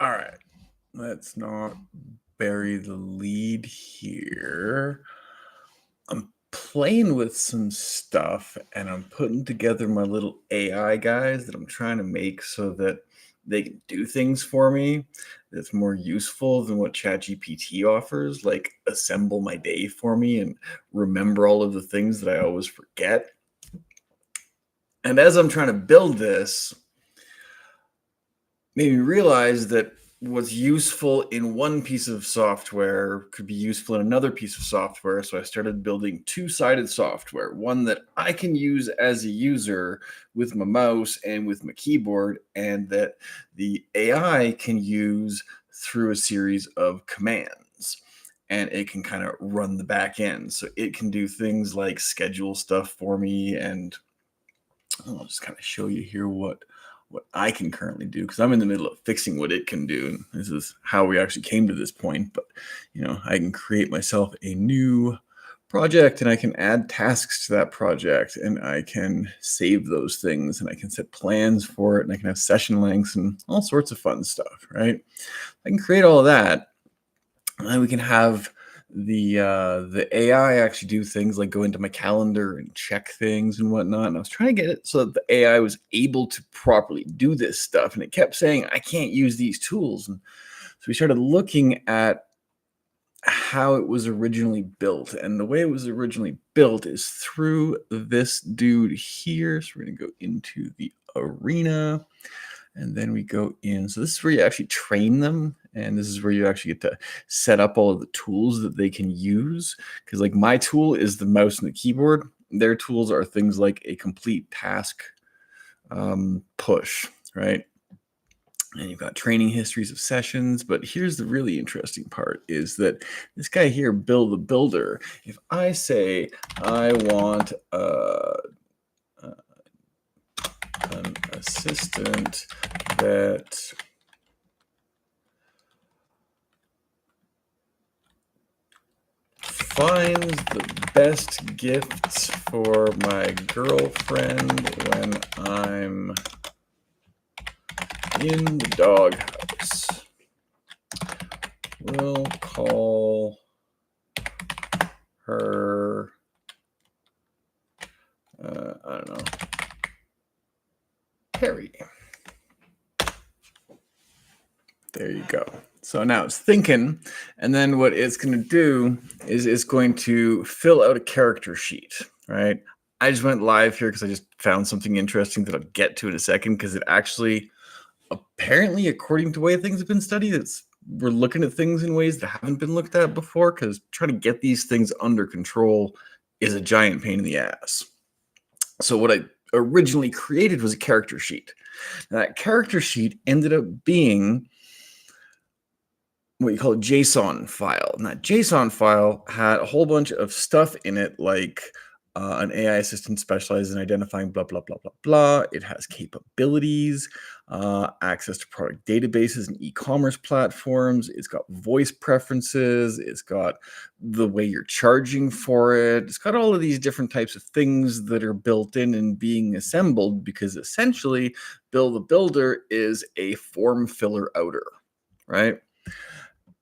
All right. Let's not bury the lead here. I'm playing with some stuff and I'm putting together my little AI guys that I'm trying to make so that they can do things for me that's more useful than what ChatGPT offers, like assemble my day for me and remember all of the things that I always forget. And as I'm trying to build this, made me realize that what's useful in one piece of software could be useful in another piece of software. So I started building two-sided software, one that I can use as a user with my mouse and with my keyboard, and that the AI can use through a series of commands. And it can kind of run the back end. So it can do things like schedule stuff for me. And I'll just kind of show you here what I can currently do, because I'm in the middle of fixing what it can do. And this is how we actually came to this point. But I can create myself a new project and I can add tasks to that project and I can save those things and I can set plans for it and I can have session lengths and all sorts of fun stuff, right? I can create all of that, and then we can have the AI actually do things like go into my calendar and check things and whatnot. And I was trying to get it so that the AI was able to properly do this stuff, and it kept saying I can't use these tools. And so we started looking at how it was originally built, and the way it was originally built is through this dude here. So we're going to go into the arena. And then we go in. So this is where you actually train them. And this is where you actually get to set up all of the tools that they can use. Because like my tool is the mouse and the keyboard. Their tools are things like a complete task push, right? And you've got training histories of sessions. But here's the really interesting part is that this guy here, Bill the Builder, if I say I want an assistant that finds the best gifts for my girlfriend when I'm in the doghouse, we'll call her, I don't know, Harry. There you go. So now it's thinking, and then what it's going to do is it's going to fill out a character sheet, right? I just went live here because I just found something interesting that I'll get to in a second, because it actually, apparently, according to the way things have been studied, we're looking at things in ways that haven't been looked at before, because trying to get these things under control is a giant pain in the ass. So what I originally created was a character sheet. And that character sheet ended up being what you call a JSON file. And that JSON file had a whole bunch of stuff in it, like an AI assistant specialized in identifying blah, blah, blah, blah, blah. It has capabilities, access to product databases and e-commerce platforms. It's got voice preferences. It's got the way you're charging for it. It's got all of these different types of things that are built in and being assembled, because essentially Bill the Builder is a form filler outer, right?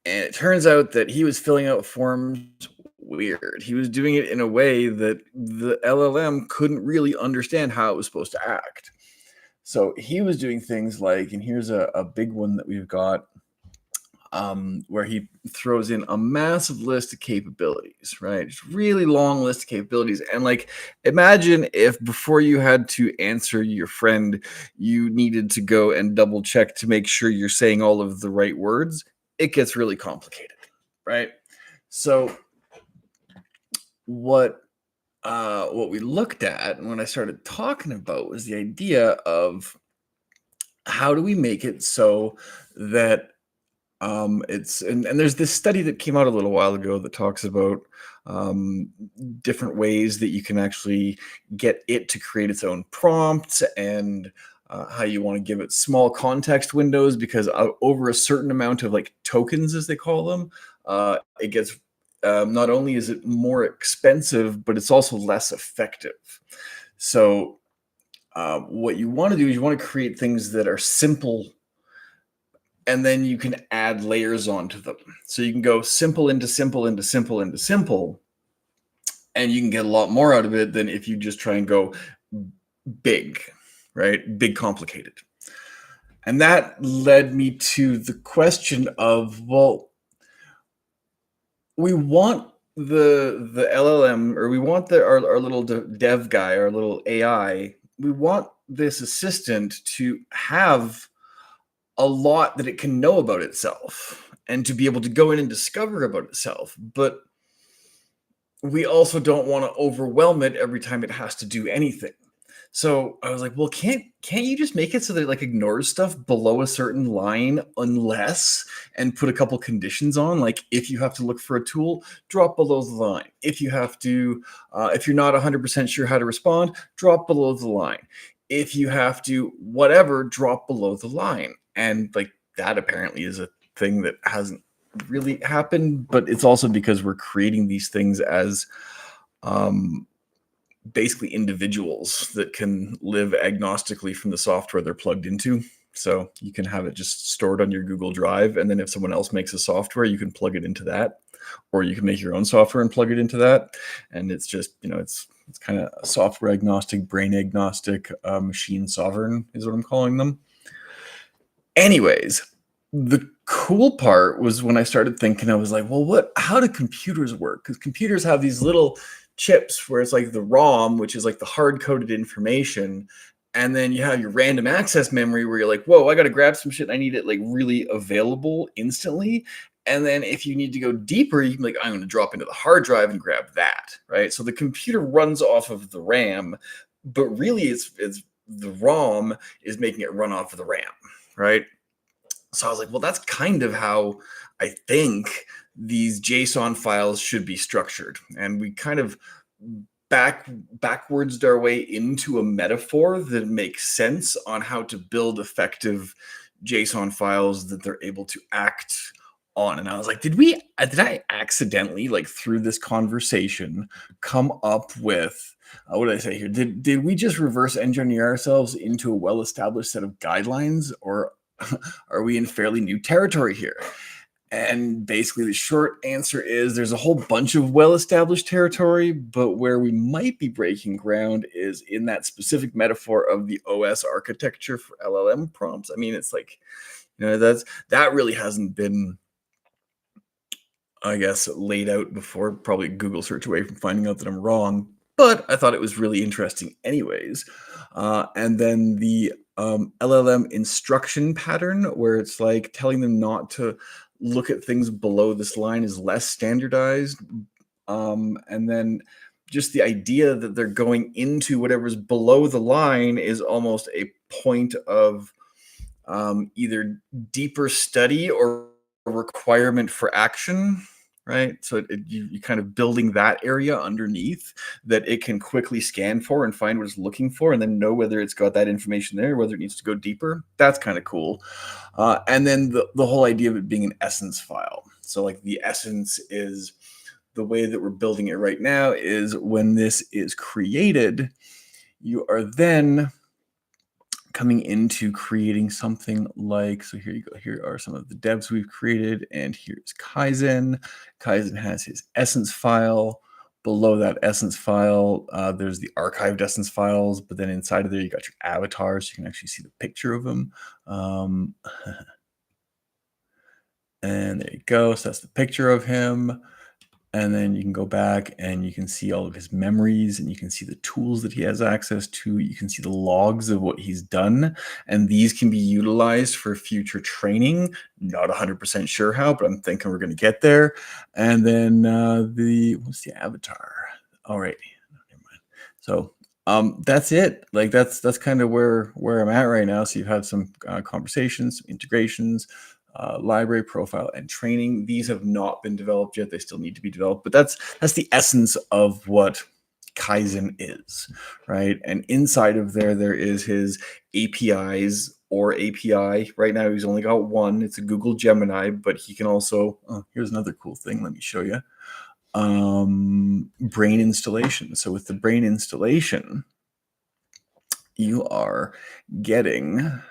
And it turns out that he was filling out forms weird. He was doing it in a way that the LLM couldn't really understand how it was supposed to act. So he was doing things like, and here's a big one that we've got, where he throws in a massive list of capabilities, right? Just really long list of capabilities. And like, imagine if before you had to answer your friend, you needed to go and double check to make sure you're saying all of the right words. It gets really complicated, right? So what we looked at and when I started talking about was the idea of how do we make it so that it's and there's this study that came out a little while ago that talks about different ways that you can actually get it to create its own prompts, and how you want to give it small context windows, because over a certain amount of like tokens, as they call them, it gets not only is it more expensive, but it's also less effective. So what you want to do is you want to create things that are simple and then you can add layers onto them. So you can go simple into simple into simple into simple, and you can get a lot more out of it than if you just try and go big, right? Big, complicated. And that led me to the question of, well, we want the LLM, or we want our little dev guy, our little AI. We want this assistant to have a lot that it can know about itself and to be able to go in and discover about itself. But we also don't want to overwhelm it every time it has to do anything. So I was like, well, can't you just make it so that it like ignores stuff below a certain line unless, and put a couple conditions on, like if you have to look for a tool, drop below the line. If you have to, if you're not 100% sure how to respond, drop below the line. If you have to, whatever, drop below the line. And like that apparently is a thing that hasn't really happened, but it's also because we're creating these things as basically individuals that can live agnostically from the software they're plugged into. So you can have it just stored on your Google Drive, and then if someone else makes a software, you can plug it into that, or you can make your own software and plug it into that. And it's just, it's kind of software agnostic, brain agnostic, machine sovereign is what I'm calling them. Anyways, the cool part was when I started thinking, I was like, well, how do computers work? Because computers have these little chips where it's like the ROM, which is like the hard coded information. And then you have your random access memory where you're like, whoa, I got to grab some shit. I need it like really available instantly. And then if you need to go deeper, you can like, I'm going to drop into the hard drive and grab that. Right. So the computer runs off of the RAM, but really it's the ROM is making it run off of the RAM. Right. So I was like, well, that's kind of how I think these JSON files should be structured. And we kind of backwards our way into a metaphor that makes sense on how to build effective JSON files that they're able to act on. And I was like, did I accidentally, like through this conversation, come up with what did I say here? Did we just reverse engineer ourselves into a well-established set of guidelines, or are we in fairly new territory here? And basically, the short answer is there's a whole bunch of well-established territory, but where we might be breaking ground is in that specific metaphor of the OS architecture for LLM prompts. I mean, it's like, that really hasn't been, I guess, laid out before. Probably Google search away from finding out that I'm wrong, but I thought it was really interesting anyways. And then the LLM instruction pattern, where it's like telling them not to look at things below this line, is less standardized. And then just the idea that they're going into whatever's below the line is almost a point of either deeper study or a requirement for action, right? So you kind of building that area underneath that it can quickly scan for and find what it's looking for, and then know whether it's got that information there, whether it needs to go deeper. That's kind of cool. And then the whole idea of it being an essence file. So like the essence is, the way that we're building it right now is when this is created, you are then coming into creating something like, so here you go, here are some of the devs we've created, and here's Kaizen. Kaizen has his essence file. Below that essence file, there's the archived essence files, but then inside of there, you got your avatars. So you can actually see the picture of them. And there you go. So that's the picture of him. And then you can go back and you can see all of his memories, and you can see the tools that he has access to. You can see the logs of what he's done. And these can be utilized for future training. Not 100% sure how, but I'm thinking we're going to get there. And then what's the avatar? All right. Never mind. So that's it. Like that's kind of where I'm at right now. So you've had some conversations, some integrations, library profile and training. These have not been developed yet. They still need to be developed, but that's the essence of what Kaizen is, right? And inside of there is his APIs or API. Right now, he's only got one. It's a Google Gemini, but he can also, here's another cool thing. Let me show you. Brain installation. So with the brain installation, you are getting,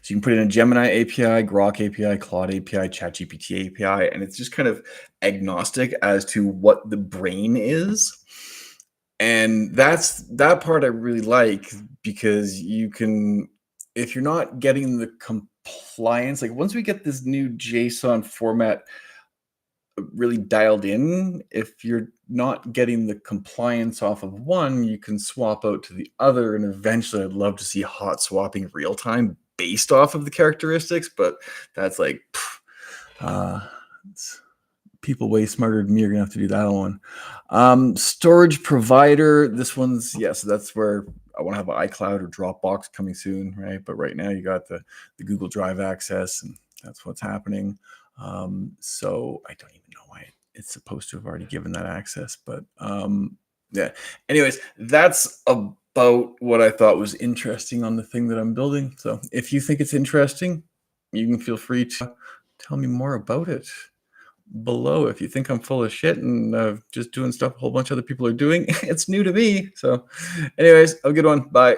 so So you can put in a Gemini API, Grok API, Claude API, ChatGPT API, and it's just kind of agnostic as to what the brain is. And that part I really like because you can, if you're not getting the compliance, like once we get this new JSON format really dialed in, if you're not getting the compliance off of one, you can swap out to the other. And eventually, I'd love to see hot swapping real time based off of the characteristics, but that's like, uh, it's- people way smarter than me are gonna have to do that one. Storage provider. This one's so that's where I want to have iCloud or Dropbox coming soon, right? But right now you got the Google Drive access, and that's what's happening. So I don't even know why it's supposed to have already given that access, but yeah. Anyways, that's about what I thought was interesting on the thing that I'm building. So if you think it's interesting, you can feel free to tell me more about it below. If you think I'm full of shit and just doing stuff a whole bunch of other people are doing, it's new to me. So, anyways, have a good one. Bye.